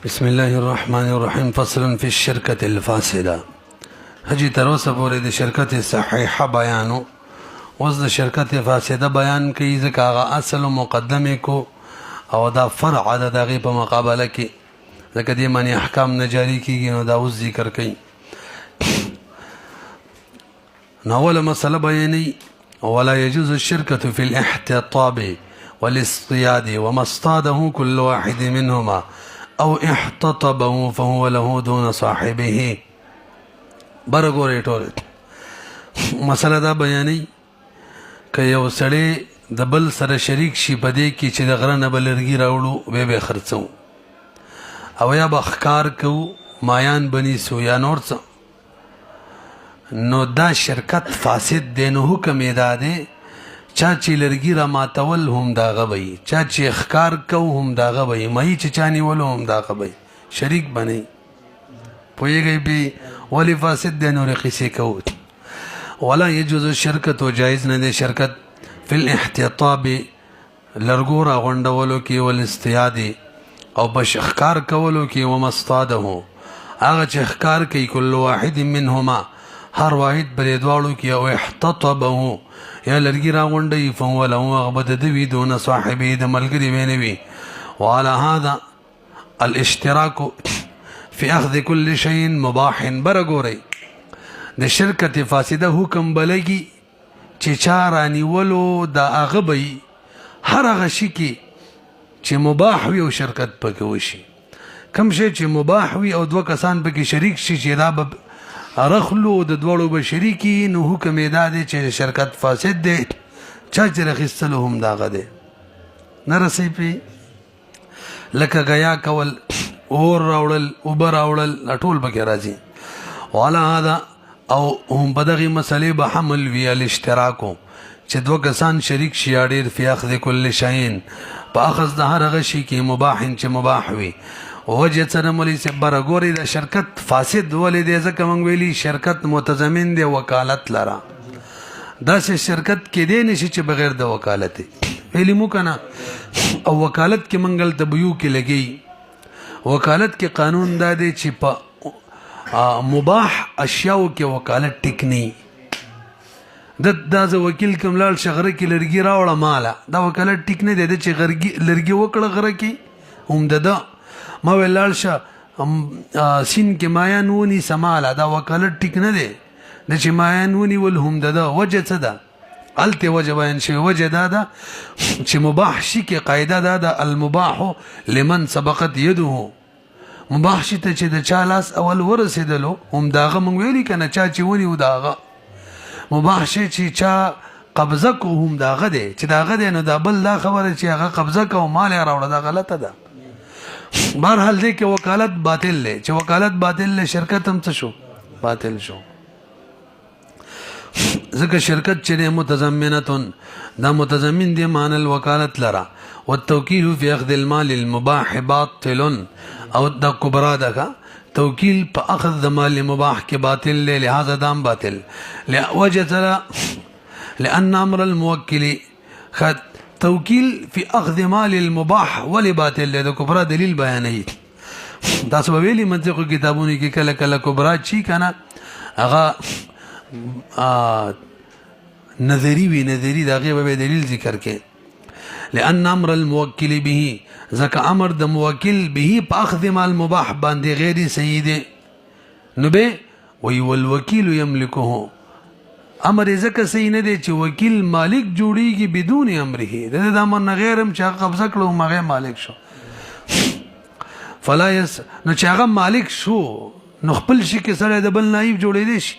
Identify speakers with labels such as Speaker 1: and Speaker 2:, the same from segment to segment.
Speaker 1: بسم الله الرحمن الرحيم. فصل في الشركة الفاسدة. هجي تروسه پورې د شرکت صحیحه بیانو، اوس د شرکت فاسده بیان کوي، ځکه هغه اصل مقدمه کو او دا فرع د دغه په مقابله کې ځکه دې معنی احکام نه جاری کیږي، نو دا اوس ذکر کوي. نو اوله مسله بیانوي: ولا يجوز الشركة في الاحتطاب والاصطياد وما اصطاده كل واحد منهما او احتطبه فهو له دون صاحبه. برګورې ټول مسله دا بیانوي که یو سړی د بل سره شریک شي په دې کې چې د غره نه به لرګي راوړو به خرڅو او یا به ښکار کوو مایان بنیسو یا نور څه، نو دا شرکت فاسد دی. نو حکم یې دا دی چا چې لرګي را ماتول هم داغه وي، چا چې ښکار کو هم داغه وي، مهی چې چا نیولو هم داغه وي، شریک بنئ. پوهېږئ پې ولې فاسد دی؟ نورې قصې کوو. ولا يجوز الشرکت، و جایز نه دی شرکت فی الاحتطاب لرګو را غونډولو کې، والاصطیاد او په ښکار کولو کې، وما اصطاده هغه چې ښکار کوي کل واحد منهما هر واحد پرې دواړو کې، او احتطبه یا لرګي را غونډوي، فهو له هغه به د ده وي دون صاحبې د ملګري به نه وي. وعلى هذا الاشتراک فی اخذ کل شیء مباح. برګورئ د شرکت فاسده حکم بلګي چې چا رانیولو دا هغه به هر هغه شي کې چې مباح وي او شرکت پکې وشي. کوم شی چې مباح وي او دوه کسان پکې شریک شي چې دا به رخلو د دوړو به شریکی، نو حکم یې دا دی چې شرکت فاسد دی. چا چې رخیستلو هم داغه دی، نه رسئ پې لکه غیا کول، اور راوړل، اوبه راوړل، ټول پکې راځي. وعلى هذا او هم په دغې مسلې به حمل وي الاشتراکو چې دوه کسان شریک شي یا ډېر فی اخذ کل شیء په اخذ د هر هغه شي کې مباح چې مباح وي. وجه څه مولوي صاحب برګورې د شرکت فاسد ولې دی؟ ځکه موږ ویلي شرکت متضمن دی وکالت لره. داسې شرکت کېدی نشي چې بغیر د وکالت ویلي مو که نه. او وکالت کې موږ هلته بیو کې لګوي. وکالت کې قانون دا دی چې په مباح اشیاو کې وکالت ټیک نه. دا زه وکیل کوم لاړ شه غره کې لرګي راوړه ماله، دا وکالت ټیک نه دی. د چې لرګي وکړه غره کې هم ده، ما ویل لاړ شه سین کې مایان ونیسه ماله، دا وکالت ټیک نه دی. د چې مایان ونیول هم ده. وجه څه ده؟ هلته وجه بیان شوې. وجه دا ده چې مباح شي کې قاعده دا ده المباح لمن سبقت یده. مباح شي ته چې د چا لاس اول ورسېدلو هم داغه موږ ویلي که نه، چا چې ونیو داغه. مباح شي چې چا قبضه کو هم داغه دی، چې داغه دی، نو دا بل دا خبره چې هغه قبضه کو مال یې راوړه دا غلطه ده. بهرحال دی کې وکالت باطل دی. چې وکالت باطل دی شرکت هم څه شو؟ باطل شو. ځکه شرکت چې دی متضمنتون، دا متضمن دی معنی الوکالت لره. والتوکیل فی اخذ المال المباح باطل، او دا کبرا ده توکیل په اخذ د مال مباح کې باطل دی، لہذا دام باطل. وجه ترى لأن امر الموکل توکیل فی اخذ مال المباح ولی باطل دی. د کبرا دلیل بیانوي. تاسو به ویلي منطقو کتابونو کې کله کله کبرا چی کنه هغه نظری وی، نظری د هغې به دلیل ذکر کې. لأن امر الموکل به، ځکه امر د موکل به په اخذ مال مباح باندې غیر صحیح دی. نو به وی والوکیل یملکه، امر یې ځکه صحیح نه دی چې وکیل مالک جوړیږي بدون امره، د امر نه غیر هم چې هغه قبضه کړو هم هغه مالک شو. فلا نو چې هغه مالک شو نو خپل شي کې سره د بل نایب جوړېدی شي،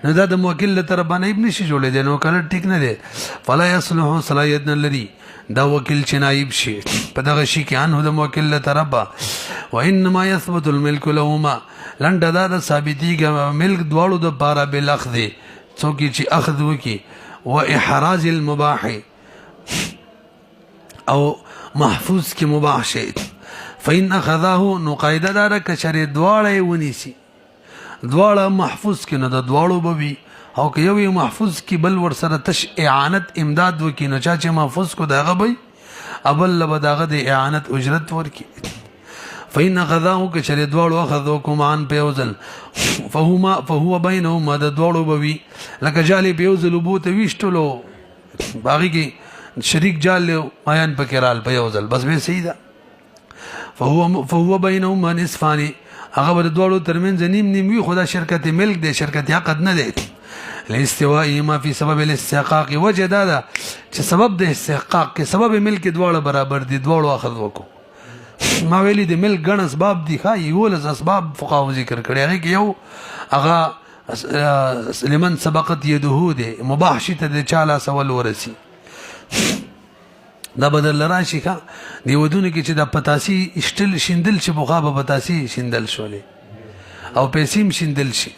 Speaker 1: نو دا د موکل له طرفه نایب نشي جوړېدی، نو وکالت ټیک نه دی. فلا یصلح صلاحیت نه لري دا وکیل چې نایب شي په دغه شي کې عنه د موکل له طرفه. وانما یثبت الملک لهما، لنډه دا د ثابتېږي ملک دواړو د پاره بالاخذ، څوک چې اخذ وکي، و احراز المباح او محفوظ کې مباح شي. فإن اخذه، نو قاعده دا ده که چېرې دواړه یې ونیسي، دواړه محفوظ کې، نو د دواړو به وي. او که یو محفوظ کی بل ور سره تش اعانت امداد وکي، نو چا چې محفوظ کو دغه به ابل لبداغه د اعانت اجرت ورکی. فإن أخذاه كشر دوالو أخذوكم عن بيوزل فهو بينهما د دوالو بوي لکه جالي بيوزل بوت ویشتلو باغی کی شریک جال له مایان پکرال بيوزل بس به صحیح ده فهو بينهما نصفان هغه د دوالو ترمنځ نیم وی خدا شرکت ملک ده شرکت عقد نه ده لاستوائهما في سبب الاستحقاق وجه دا چې سبب د استحقاق کې سبب ملک دواړه برابر دي دواړو اخذ وکړو ما ویلي د ملک ګڼ اسباب دي ښایي یولس اسباب فقهاو ذکر کړي هغې کې یو هغه لمن سبقت یده دی مباح شي ته د چا لاس اول ورسي دا به درله راشي ښه دې ودونو کې چې دا پتاسي شیندل شي پخوا به پتاسي شیندل شولې او پیسې هم شیندل شي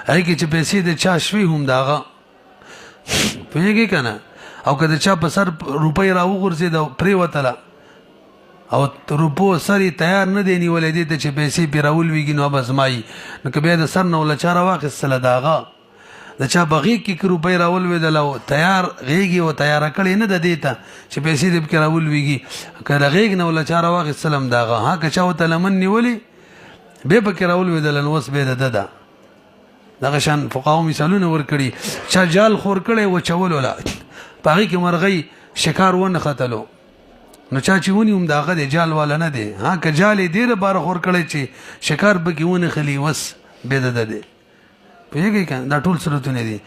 Speaker 1: هغې کې چې پیسې د چا شوي هم د هغه پوهېږې که نه او که د چا په سر روپۍ راوغورځېد او پرېوتله او روپو سر یې تیار نه دی نیولی دې ته چې پیسې پرې راولوېږي نو به زمایي نو که بیا د سر نه وله چا راواخېستله د هغه د چا په غېږ کې که روپۍ راولوېدله او تیار غېږ یې و تیاره کړې نه ده دې ته چې پیسې دې پکې راولوېږي که د غېږ نه وله چا راواخېستله هم د هغه ها که چا ورته لمن نیولې بیا پکې راولوېدله نو اوس بیا د ده ده دغه شان فقهاو مثالونه ورکړي چا جال خور کړی وچولو له په هغې کې مرغۍ شکار ونښتلو نو چا چې ونیوم د هغه دی جال والا نه دی ها که جال یې دې لپاره خور کړی چې شکار پکې ونښلي وس بیا د ده دی پوهېږئ که دا ټول صورتونه دي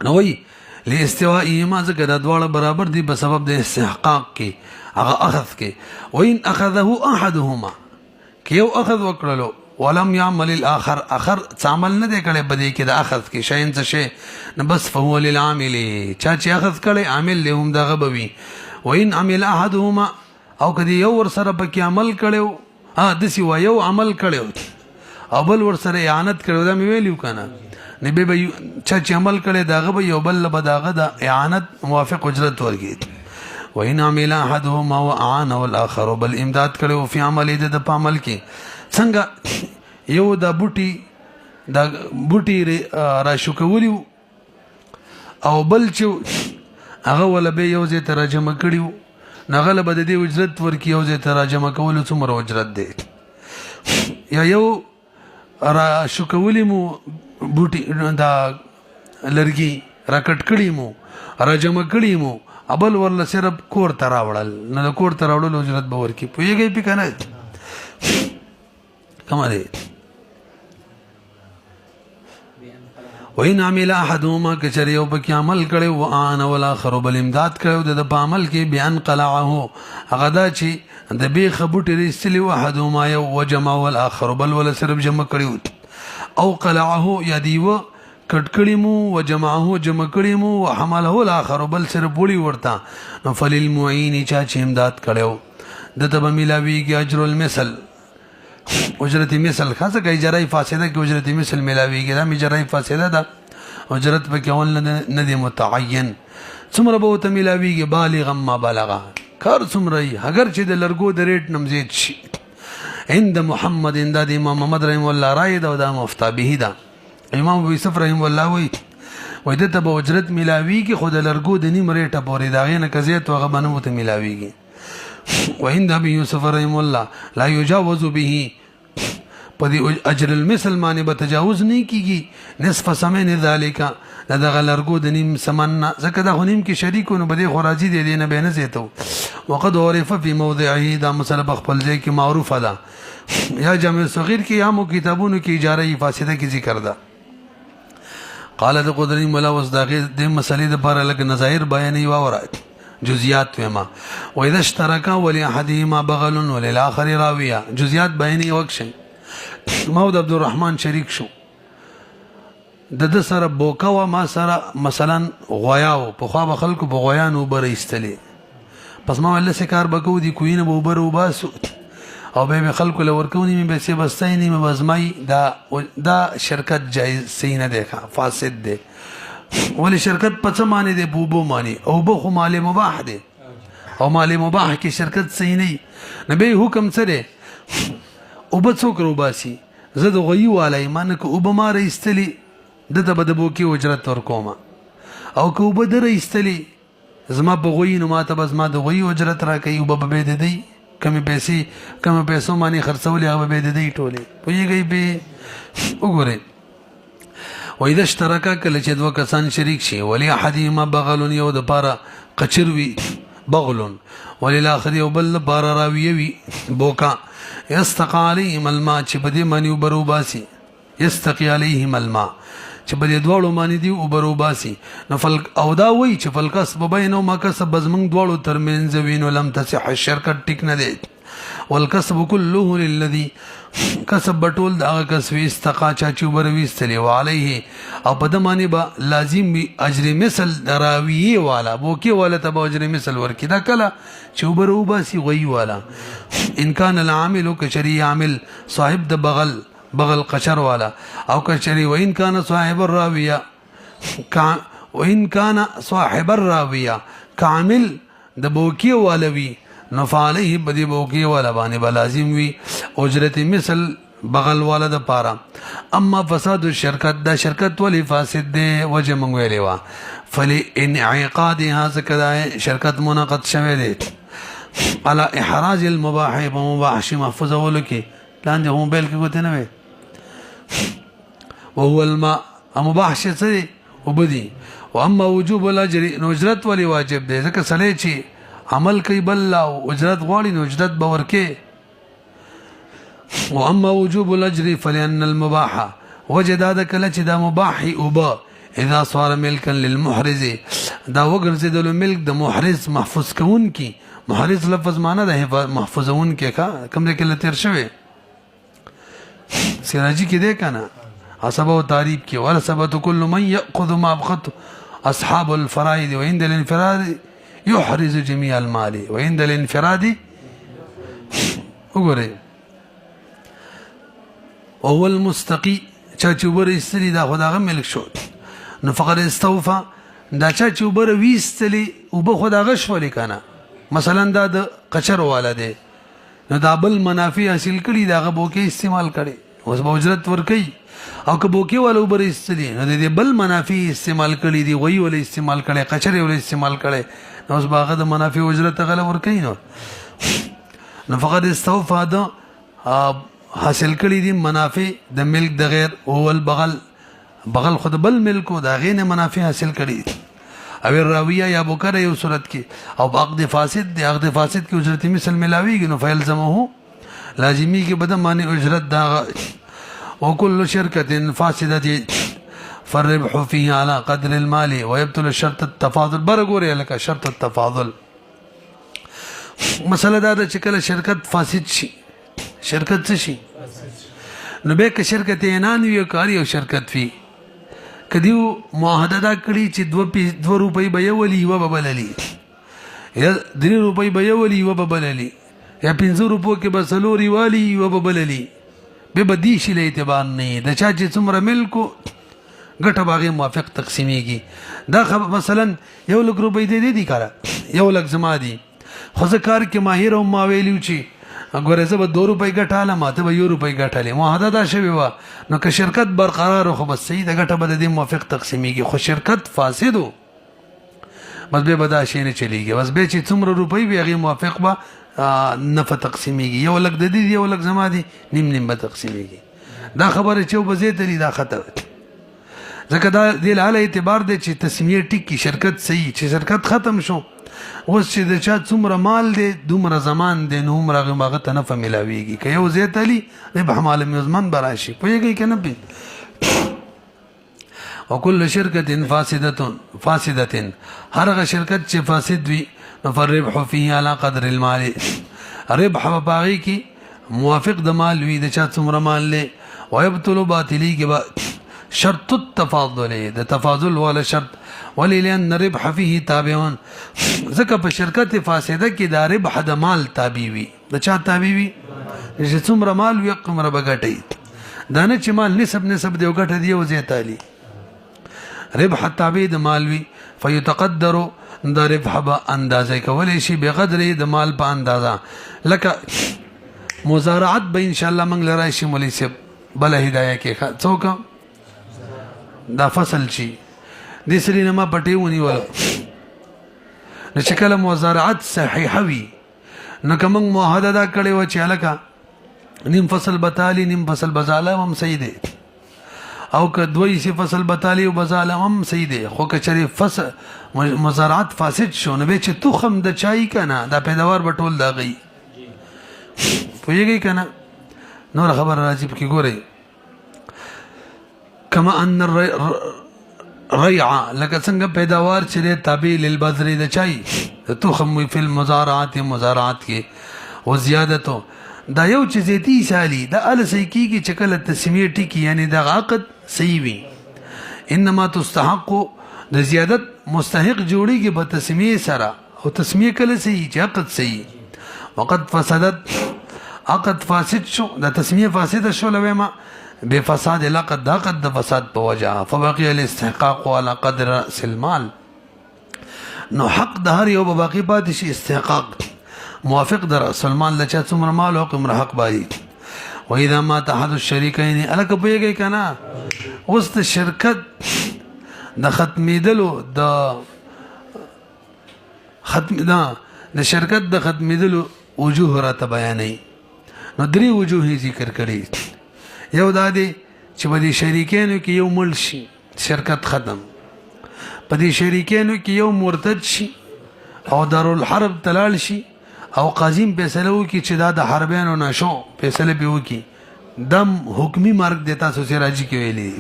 Speaker 1: نو وایي لاستوائهما ځکه دا دواړه برابر دي په سبب د استحقاق کې هغه اخذ کې وإن أخذه أحدهما که یو اخذ وکړلو ولم يعمل الاخر اخر عمل نه دی کړی په دې کې د اخذ کې شی څه شی نه بس فهو للعامل چا چې اخذ کړی عامل له هم دغه به وي وإن عمل احدهما او کدی یو ور سره پکې عمل کړو داسې وایي یو عمل کړی او بل ور سره اعانت کړو دا مې ویلي که نه نه به چا چې عمل کړی د هغه به یو بل به د هغه د اعانت موافق اجرت ورکړي وإن عمل احدهما وأعانه الآخر بل امداد کړو فی عمل د په عمل کې څنګه یو د بوټي را شو کولی او بل چې هغه ولا به یو ځای ته راجمع کړي وو نو هغه له به د دې اجرت ورکړي یو ځای ته راجمع کولو څومره اجرت دی یا یو را شو کولی مو بوټي دا لرګي راکټ کړي مو راجمع کړي مو ابل ورله صرف کور ته راوړل نو د کور ته راوړلو اجرت به ورکړي پوهېږئ پې که نه کمه دی وإن عمل احدهما کچر یو پکې عمل کړی وأعانه الآخر بل امداد کړی د په عمل کې بأن قلعه هغه دا چې د بیخه بوټي ایستلي و احدهما یو وجمعه الآخر بل ولا صرف جمع کړي او قلعه یا دیوه کټ کړي مو وجمعه جمع کړي مو وحمله الآخر بل صرف وړي ورته نو فللمعین چا چې امداد کړی دته به میلاویږي اجر المثل اجرت مثل خاصه که اجاره فاسده کې اجرت مثل ملاویږي دا اجاره فاسده ده اجرت په کې اول نه دی متعین څومره به ورته ملاویږي بالغا ما بلغه کار څومره وي اگر چې د لرګو د ریټ نم زیات شي عند محمد د امام محمد رحم الله رای ده او دا مفتا به ده امام ابو یوسف رحم الله وایي دته به اجرت ملاویږي خو د لرګو د نیم ریټه پورې د هغې نه که زیات هغه به نه ورته ملاویږي وعند ابي يوسف رحم الله لا يجاوز به پدې اجر المثل باندې به تجاوز نه کیږي نصف ثمن ذلك دغه لرګو د نیم ثمن ځکه دا خو نیم کې شریکونه به دې خو راځي دې نه به نه زیاتو وقد عرف في موضعه دا مسله خپل ځای کې معروفه ده یا جامع صغیر کې یا مو کتابونو کې اجاره فاسده کې ذکر ده قال د قدري مولا وصداقي د مسلې د بار لګ نظایر بیانې واورای جزئیات وما واذا اشترك ولأحدهما بغل وللآخر راويه جزئیات بیانې وکشي محمود عبدالرحمن شریک شو د سره بوکا و ما سره مثلا غویاو په خوا به خلکو په غویانو اوبه ایستلې پس ما ویل څه کار به کوو دي کوینه به اوبه وباسو او به خلکو له ورکونې مې پیسې بستای نه مې بزمای دا شرکت جایز صحیح نه دی فاسد دی ولی شرکت په څه معنی دی په اوبو معنی اوبه خو مال مباح دی او مال مباح کې شرکت صحیح نه نبی حکم څه دی اوبه څوک روباسي زه د غویي والی ما نه که اوبه ما رایستلي دته به د بوکې اجرت ورکومه او که اوبه ده رایستلي زما په غویي نو ما ته به زما د غویي اجرت راکوي اوبه به بې د دی کمی پیسو باندې خرڅولې هغه به د دې ټولې پوهیږئ به وګورئ واذا اشترکا کله چې دوه کسان شریک شي ولی احدهما بغل یو د پاره قچر وي بغل وللاخر یو بل بار راوی وي بوکا یستقی علیهم الماء چې بده مانی وبرو باسي یستقی علیهم الماء چې بده دوړو مانی دی وبرو باسي نفل او دا وی چې فلکسب بینه ما کسب بزمن دوړو ترمنځ وینو لم تصح الشرکت ټیک نه دی والکسب كله للذي کسب بټول دا کسب استقا چا چوبر ویستلی وعليه او بدمانی با لازم وی اجر مثل دراوی والا بوکی والا تب اجر مثل ورکی دا کلا چوبر وباسی وی والا ان کان العامل کشری عامل صاحب د بغل قشر والا او کشری وان کان صاحب الراویہ وان کان صاحب الراویہ کامل د بوکی والوی نفعلیه بدی بوکی والا باندې بلازم وی اجرت مثل بغل والا د پارا اما فساد الشرکت دا شرکت ولی فاسد دی وجه مونږ ویلی وا فلی انعقادها زکدا شرکت منعقد شوه دی على احراج المباح ومباح محفوظ ولکی لاندې هم بیل کې کوته نه وي وهو الماء مباح شي وبدي واما وجوب الاجر اجرت ولی واجب دی ځکه سړی چې عمل کوي بل او اجرت غواړي نو اجرت به ورکې واما وجوب الاجر فلان المباح وجد کله چې دا مباح اوبا اذا صار ملكا للمحرز دا وګرځیدل ملک د محرز محفوظ کون کی محرز لفظ معنی ده محفوظون کې کا کوم ځای کې لتر شوی سراجی کې ده کنه حسب او تعریف کې ولا ثبت كل من ياخذ ما ابخط اصحاب الفرائض وعند الانفراد يحرز جميع المال وعند الانفراد وګورئ او المستقي چا چوبر استلی دا خداغه ملک شو نو فقط استوفا دا چا چوبر ویستلی او به خداغه شولې کنه مثلا دا د قچر والا دی نو دا بل منافع حاصل کړي دا غبو کې استعمال کړي اوس به اجرت ور کوي او که بوکی والا اوبر استلی نو د بل منافع استعمال کړي دی وی ول استعمال کړي قچر ول استعمال کړي نو اوس باغه د منافع اجرت غل ور کوي نو فقط استوفا دا حاصل کړي دي منافع د ملک د غیر او بغل خود بل ملکو دا غینه منافع حاصل کړي او راویه یا بوکره یو صورت کې او عقد فاسد دی عقد فاسد کې اجرت مثل ملاویږي نو فیلزمه لازمی کې بدن معنی اجرت دا وكل شركه فاسده فالربح فيه على قدر المال ويبطل شرط التفاضل برګوري لکه شرط التفاضل مسله دا چې کله شرکت فاسد شي شرکت څه شي نو به که شرکت اعلان وی کاری او شرکت وی کدیو معاهده دا کړی چې 2 روپۍ به یولي و ببللی یا 3 روپۍ به یولي و ببللی یا 5 روپو کې به سلوري والی و ببللی به بدی شي له اعتبار نه د چا چې څومره ملکو ګټه باغې موافق تقسیمیږي دا مثلا 1 لک روپۍ دې کارا 1 لک زما دي خو ځکار کې ماهر او ما ویلو چې اگر زه به 2 روپۍ ګټاله ماته به 1 روپۍ ګټاله معاهده دا شوی و نو که شرکت برقرار خو بس صحیح د ګټه بد دي موافق تقسیمیږي خو شرکت فاسدو بس به بدا شي نه چلیږي بس به چې څومره روپۍ به هغه موافق به نفع تقسیمیږي 1 لک د دې 1 لک زما دي نیم به تقسیمیږي دا خبره چې وبزه تری دا خطر ځکه دا د له اعتبار دی چې تسمیه ټیک کی شرکت صحیح چې شرکت ختم شو اوس چې د چا څومره مال دی دومره زمان دی نو مرغه ماغه ته نفع ملاویږي که یو زیات علی ربح مال مزمن براشي پوهیږي کنه به وكل شركه فاسده هرغه شرکت چې فاسد وي فالربح فيه على قدر المال ربح باغی کی موافق د مال وی د چا څومره مال له ويبطل باطلی کې شرط التفاضل د تفاضل ولا شرط وللان الربح فيه تابعون ځکه په شرکت فاسده کې دا ربح د مال تابع وي د چا تابع وي چې څومره مال وي قمره بغټي دا نه چې مال نسب دی وګټه دی او زیات علی ربح تابع د مال وي فيتقدر دا ربح به اندازه کولای شي به قدر د مال په اندازه لکه مزارعت به ان شاء الله موږ لرای شي مولوی صاحب بل هدايه کې څوک دا فصل شي د سرینه ما پټي ونی ول نو چې کله مزارعت صحیحه وي نو که موږ معاهده دا کړې وه چې هلکه نیم فصل بتالی نیم فصل بزالم هم صحیح دی او که دوی سی فصل بتالی و بزالم هم صحیح دی خو که چرې فصل مزارعت فاسد شو نو بیا چې تخم د چای که نه دا پیداوار به ټول د هغه پوهېږئ که نه نوره خبره راځي پکې ګورئ کما ان الريع لکه څنګه پیداوار چې دی تابع للبذر د چای د تخم وي فی المزارعات مزارعات کې و زیادتو دا یو چې زیتی سالی دا ال صحیح کیږي چې کله تسمیه ټیکی یعنی دا عقد صحیح وي انما تستحق د زیادت مستحق جوړیږي په تسمیه سره او تسمیه کله صحیح چې عقد صحیح وقد فسدت عقد فاسد شو دا تسمیه فاسده شو لویما بفساد العقد دا عقد د فساد په وجه فبقي الاستحقاق على قدر راس المال نو حق د هر یو باقی پاتې شي استحقاق موافق در راس المال لچا څومره مال او کوم حق بای و اذا ما تحد الشريكين الک پویږي کنه اوس د شرکت د ختمیدلو د شرکت د ختمیدلو وجوه را ته بیانې نو درې وجوه ذکر کړي یو دا دی چې په دې شریکینو کې یو مړ شي شرکت ختم په دې شریکینو کې یو مرتد شي او دارالحرب تلال شي او قاضیم فیصله وکړي چې دا د حربینو نشو فیصله به وکړي دم حکمی مرګ دیتا سو سراجی کې ویلي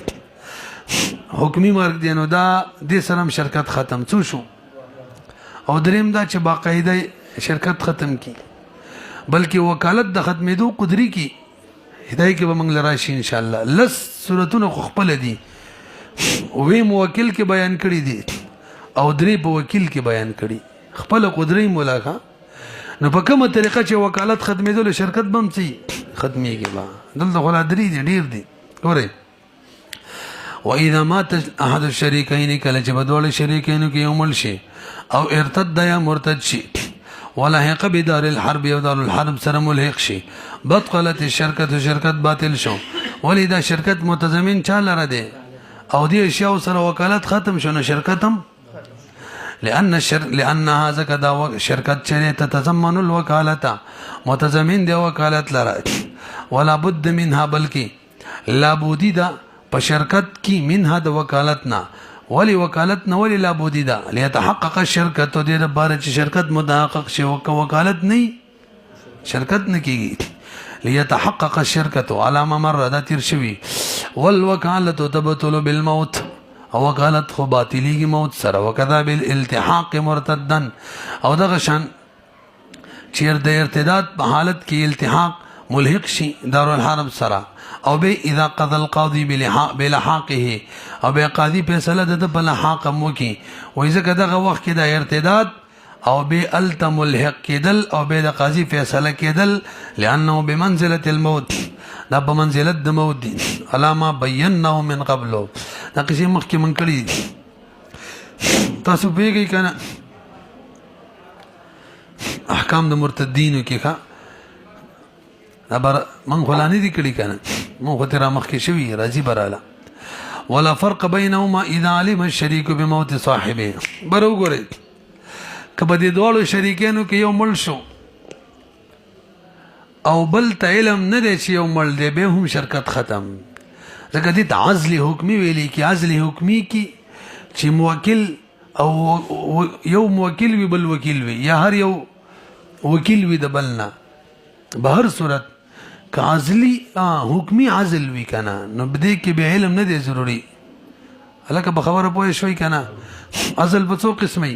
Speaker 1: حکمی مرګ دی نو دا د سلام شرکت ختم څو شو او دریم دا چې باقاعده شرکت ختم کی بلکې وکالت د ختمېدو قدرت کی هدايه کې به موږ لراشي ان شاء الله لس سورتونه خپل دي وی موکل کې بیان کړی دي او درې په وکیل کې بیان کړی خپل قدرت مولاکا نو په کومه طریقه چې وکالت ختمېدل شرکت بم سي ختميږي با دلته غلا درې دي ډیر دي ګوره واذا مات احد الشريكين کله چې بدول شریکینو کې یو مل شي او ارتد یا مرتد شي ولحق بدار الحرب او دار الحرب سره ملحق شي بطلت الشرکت شرکت باطل شو ولدا شرکت متضمن چاله را دي او دې اشیاء سره وکالت ختم شونه شرکت هم لانها زکدا شرکت چره تتضمن الوکالت متضمن دی وکالت لرا ولا بد منها بلکې لا بودی دا په شرکت کې منها د وکالتنا ولی وکالتنا ولی لا بودی دا ليتحقق الشرکت د لپاره چې شرکت متحقق شي وکالت نه شرکت نه کیږي ليتحقق الشرکت على ما مر دا تیر شوی والوکالت تبطل بالموت او وکالت خو باطلیږي موت سره وکذا بالالتحاق مرتدا او دغه شان چیر د ارتداد په حالت کې التحاق ملحق شي دار الحرب سره او به اذا قضى القاضي بلحاقه او به قاضي فیصله د بلحاق مو کې وای ځکه دغه وخت کې د ارتداد او به التملحق کېدل او به د قاضي فیصله کېدل لانه بمنزله الموت دا په منزلت د موت دي علامه بینناه من قبل دا کسی مخکې من کړی تاسو پیږئ کنه احکام د مرتدینو کې ښه خبر من خلانی دي کړي کنه مو خو تیرا مخکې شوی راځي براله ولا فرق بينهما اذا علم الشريك بموت صاحبه برو ګورئ کبه دې دوړو شریکانو کې یو مړ شو او بل ته علم نه دی چې یو مړ دی به هم شرکت ختم ځکه دې عزل حکمی ویلي کې عزل حکمی کې چې موکل او یو موکل وی بل وکیل وی یا هر یو وکیل وی د بلنا به هر صورت کازلی حکمی عزل وی کنه نو بده کې به علم نه دی ضروری الکه به خبره پوه شوي کنه عزل په څو قسمه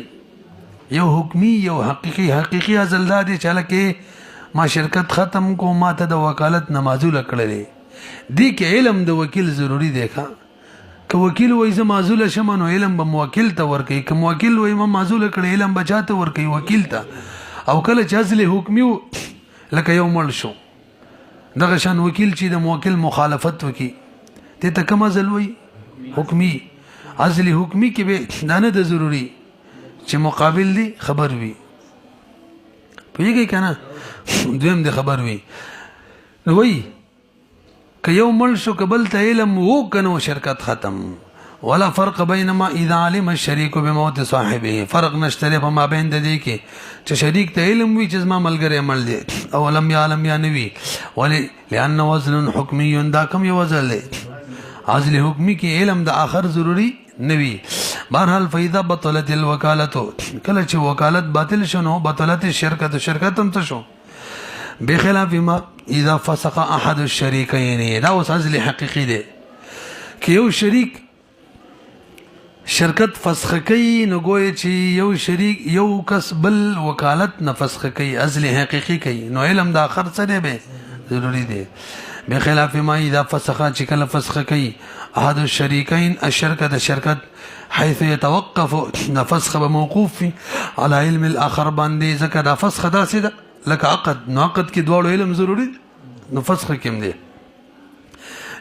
Speaker 1: یو حکمی یو حقیقی عزل دا دی چې لکه ما شرکت ختم کو ما ته د وکالت نمازوله کړلې دی کې علم د وکیل ضروری دی ښا که وکیل وای ز معزوله شمه نو علم به موکل ته ورکي که موکل وای ما معزوله کړ علم بچاته ورکي وکیل ته او کله چې عزل حکمی لکه یو مړ شو دغه شان وکیل چې د موکل مخالفت وکي ته کوم عزل وای حکمی عزل حکمی کې به دانه د ضروری چې مقابل دی خبر وي پیږي کنه دویم د خبر وي وای که یو مړ شو قبل ته علم وو کنه شرکت ختم ولا فرق بينما اذا علم الشريك بموت صاحبه فرق نشته په مابین د دې کې چې شریک ته علم وي چې زما ملګری عمل دی او لم يعلم یا نوي ولی لان وزن حکمی دا کوم یو وزن دی عزل حکمی کې علم د اخر ضروری نوي بهرحال فاذا بطلت الوکالت کله چې وکالت باطل شنو بطلت الشرکت شرکت هم څه شو بخلاف ما اذا فسق احد الشريكين دا اوس عزل حقيقي دی کې یو شریک شرکت فسخ کوي نو ګوي چې یو شریک یو کس بل وکالت نه فسخ کوي عزل حقيقي کوي نو علم د اخر څه دی به ضروری دی بخلاف ما اذا فسخ چې کله فسخ کوي احد الشريكين الشركه شرکت حيث يتوقف فسخ بموقوف على علم الاخر باندې ځکه دا فسخ داسې ده لکه عقد نو عقد کې دواړو علم ضروری نو فسخ کوم دی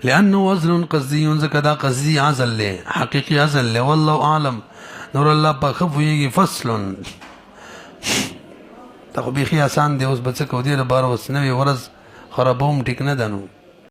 Speaker 1: لانه وزن قصدي ځکه دا قصدي عزل له حقيقي عزل له والله اعلم نور الله په خفويږي فصل تخو بيخي آسان دی اوس بچ کو دی لپاره وسنوي ورځ خرابوم ټیک نه دنو